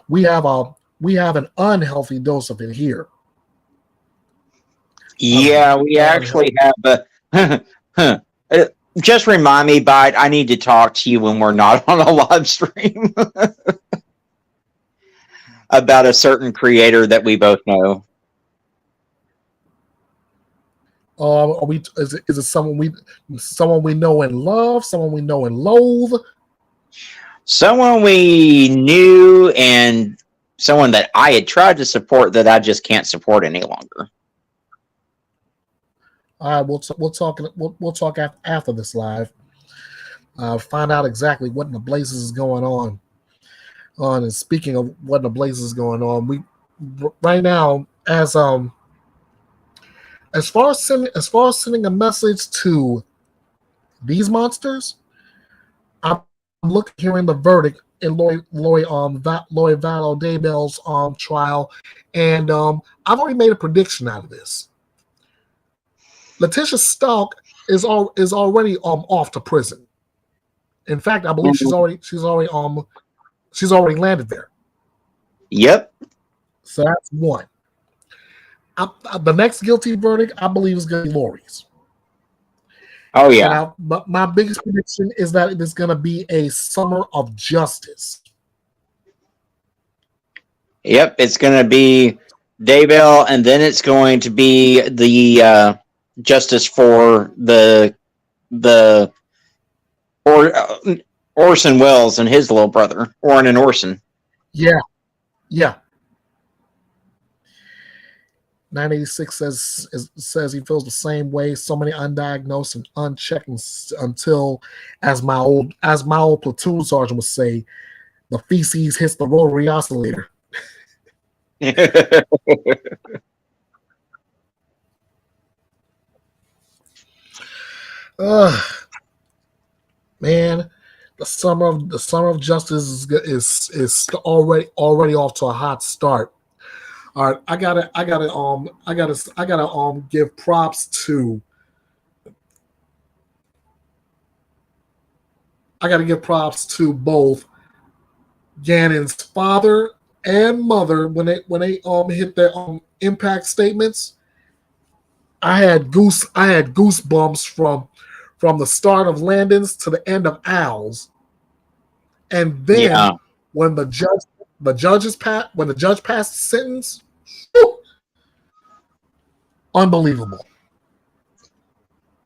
we have an unhealthy dose of it here. Yeah, we actually have a. Just remind me, Byte, I need to talk to you when we're not on a live stream about a certain creator that we both know. Are we? Is it someone we know and love? Someone we know and loathe? Someone we knew and someone that I had tried to support that I just can't support any longer. All right, we'll talk after this live. Find out exactly what in the blazes is going on. And speaking of what in the blazes is going on, we right now as far as sending a message to these monsters, I'm hearing the verdict in Lori Vallow Daybell's trial, and I've already made a prediction out of this. Letitia Stalk is already off to prison. In fact, I believe she's already landed there. Yep. So that's one. The next guilty verdict, I believe, is going to be Lori's. Oh yeah. But my biggest prediction is that it is going to be a summer of justice. Yep, it's going to be Daybell, and then it's going to be the justice for the Orson Welles and his little brother, Orrin and Orson. Yeah. 986 says he feels the same way. So many undiagnosed and unchecked until, as my old platoon sergeant would say, the feces hits the rotary oscillator. Man, the summer of justice is already off to a hot start. All right, I gotta give props to. I gotta give props to both Gannon's father and mother when they hit their impact statements. I had goosebumps from the start of Landon's to the end of Al's, and then when the judge passed the sentence, whew, unbelievable.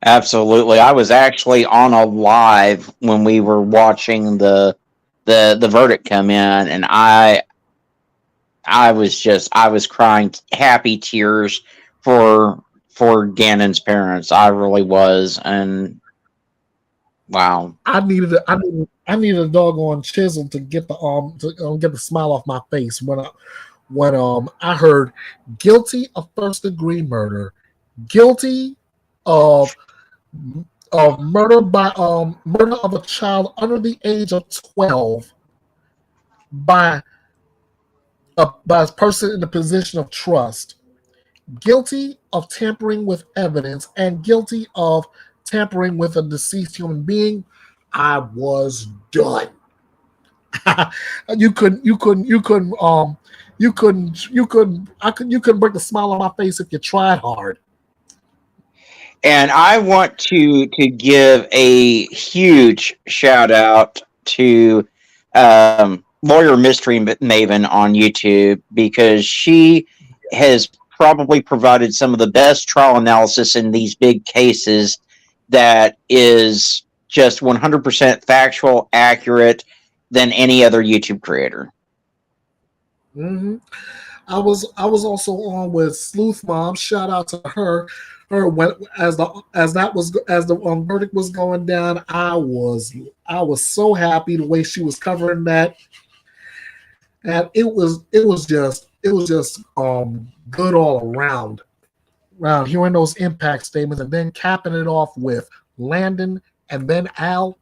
Absolutely. I was actually on a live when we were watching the verdict come in, and I was crying happy tears for Gannon's parents. I really was, and wow. I needed a doggone chisel to get the smile off my face when I heard guilty of first degree murder, guilty of murder of a child under the age of 12 by a person in the position of trust, guilty of tampering with evidence, and guilty of tampering with a deceased human being. I was done. You couldn't break the smile on my face if you tried hard. And I want to give a huge shout out to Lawyer Mystery Maven on YouTube, because she has probably provided some of the best trial analysis in these big cases that is just 100% factual, accurate than any other YouTube creator. Mm-hmm. I was also on with Sleuth Mom. Shout out to her. As the verdict was going down, I was so happy the way she was covering that, and it was just good all around. Hearing those impact statements and then capping it off with Landon and then Al,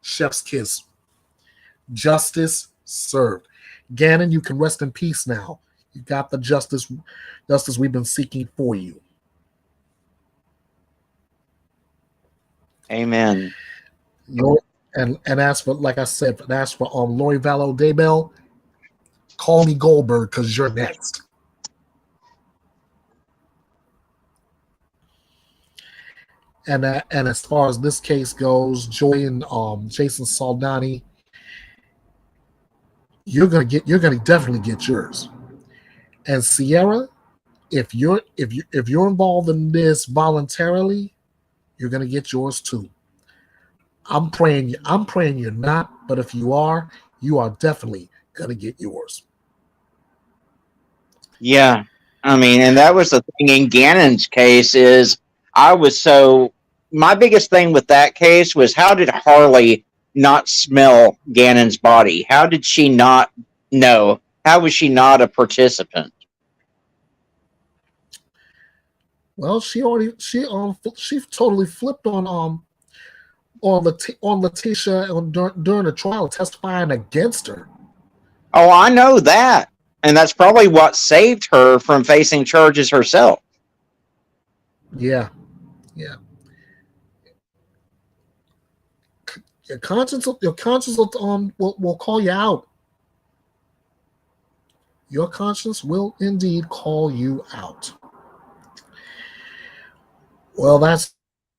chef's kiss. Justice served. Gannon, you can rest in peace now. You got the justice we've been seeking for you. Amen. And as for, like I said, as for Lori Vallow Daybell, call me Goldberg because you're next. And as far as this case goes, Joy and Jason Saldani, you're gonna definitely get yours. And Sierra, if you're involved in this voluntarily, you're gonna get yours too. I'm praying you're not, but if you are definitely gonna get yours. Yeah. I mean, and that was the thing in Gannon's case is my biggest thing with that case was how did Harley not smell Gannon's body? How did she not know? How was she not a participant? Well, she totally flipped on Letitia during the trial, testifying against her. Oh, I know that. And that's probably what saved her from facing charges herself. Yeah. Your conscience will call you out. Your conscience will indeed call you out. Well, that's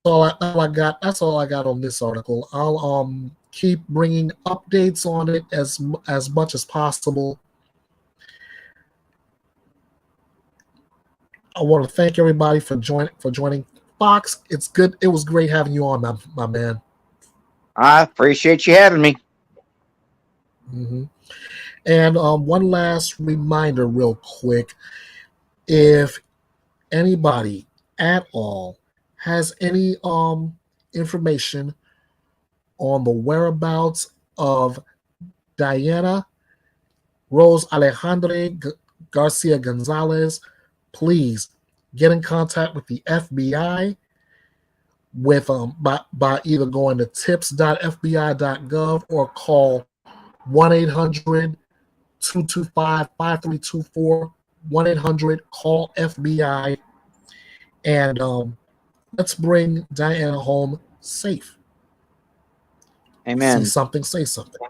all I got. That's all I got on this article. I'll keep bringing updates on it as much as possible. I want to thank everybody for joining. Fox, it's good. It was great having you on, my man. I appreciate you having me. Mm-hmm. And one last reminder real quick. If anybody at all has any information on the whereabouts of Diana Rose Alejandre Garcia Gonzalez, please get in contact with the FBI with by either going to tips.fbi.gov or call 1-800-225-5324, 1-800-CALL-FBI, and let's bring Diana home safe. Amen. See something, say something.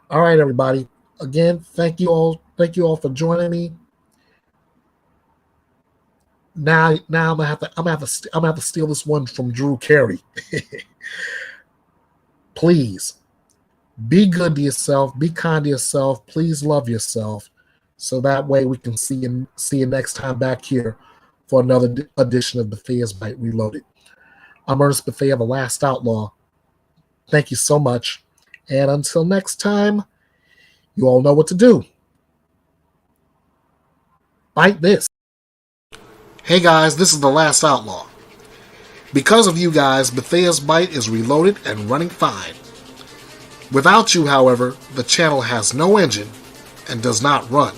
All right, everybody. Again, thank you all for joining me. Now I'm gonna have to steal this one from Drew Carey. Please be good to yourself, be kind to yourself, please love yourself, so that way we can see you next time back here for another edition of Bethea's Byte Reloaded. I'm Ernest Bethea, the Last Outlaw. Thank you so much, and until next time, you all know what to do. Byte this. Hey guys, this is the Last Outlaw. Because of you guys, Bethea's Byte is reloaded and running fine. Without you, however, the channel has no engine and does not run.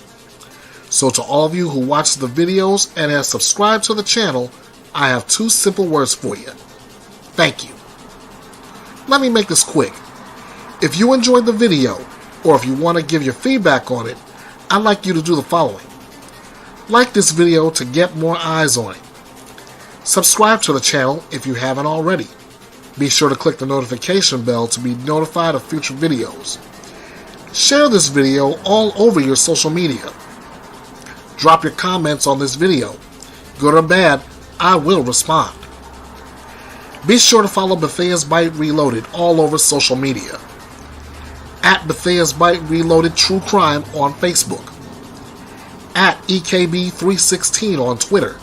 So to all of you who watch the videos and have subscribed to the channel, I have two simple words for you. Thank you. Let me make this quick. If you enjoyed the video, or if you want to give your feedback on it, I'd like you to do the following. Like this video to get more eyes on it. Subscribe to the channel if you haven't already. Be sure to click the notification bell to be notified of future videos. Share this video all over your social media. Drop your comments on this video. Good or bad, I will respond. Be sure to follow Bethea's Byte Reloaded all over social media. At Bethea's Byte Reloaded True Crime on Facebook. At EKB316 on Twitter.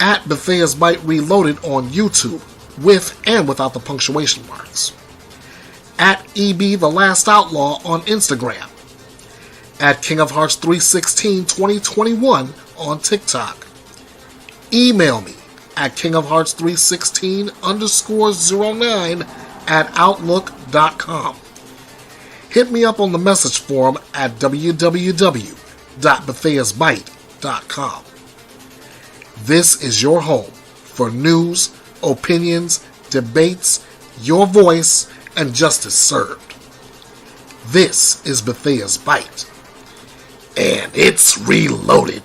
At Bethea's Byte Reloaded on YouTube, with and without the punctuation marks. At EB The Last Outlaw on Instagram. At King of Hearts 316 2021 on TikTok. Email me at kingofhearts316_09 at outlook.com. Hit me up on the message forum at www.betheasbyte.com. This is your home for news, opinions, debates, your voice, and justice served. This is Bethea's Byte. and it's reloaded.